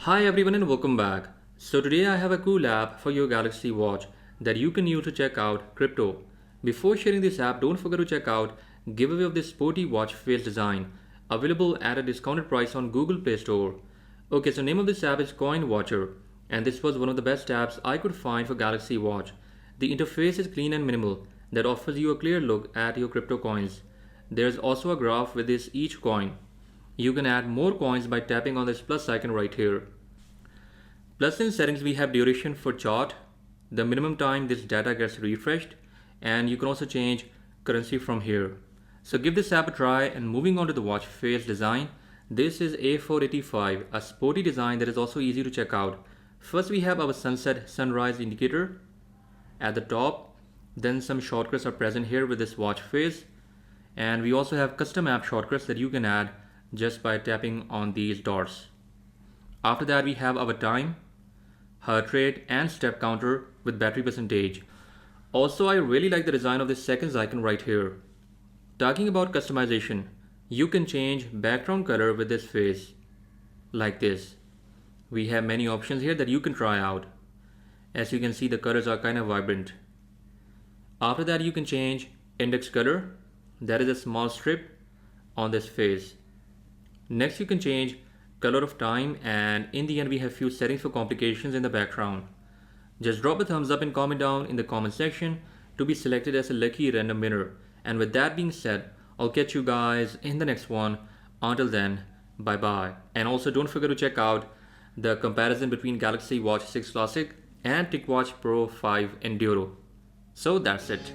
Hi everyone and welcome back. So today I have a cool app for your Galaxy Watch that you can use to check out crypto. Before sharing this app, don't forget to check out giveaway of this sporty watch face design available at a discounted price on Google Play Store. Okay, so name of this app is Coin Watcher and this was one of the best apps I could find for Galaxy Watch. The interface is clean and minimal that offers you a clear look at your crypto coins. There's also a graph with this each coin. You can add more coins by tapping on this plus icon right here. Plus in settings we have duration for chart, the minimum time this data gets refreshed, and you can also change currency from here. So give this app a try, and moving on to the watch face design. This is A485, a sporty design that is also easy to check out. First we have our sunset sunrise indicator at the top, then some shortcuts are present here with this watch face, and we also have custom app shortcuts that you can add just by tapping on these dots. After that we have our time, heart rate and step counter with battery percentage. Also, I really like the design of this seconds icon right here. Talking about customization, you can change background color with this face like this. We have many options here that you can try out. As you can see, the colors are kind of vibrant. After that you can change index color, that is a small strip on this face. Next you can change color of time, and in the end we have few settings for complications in the background. Just drop a thumbs up and comment down in the comment section to be selected as a lucky random winner. And with that being said, I'll catch you guys in the next one. Until then, bye bye. And also don't forget to check out the comparison between Galaxy Watch 6 Classic and TicWatch Pro 5 Enduro. So that's it.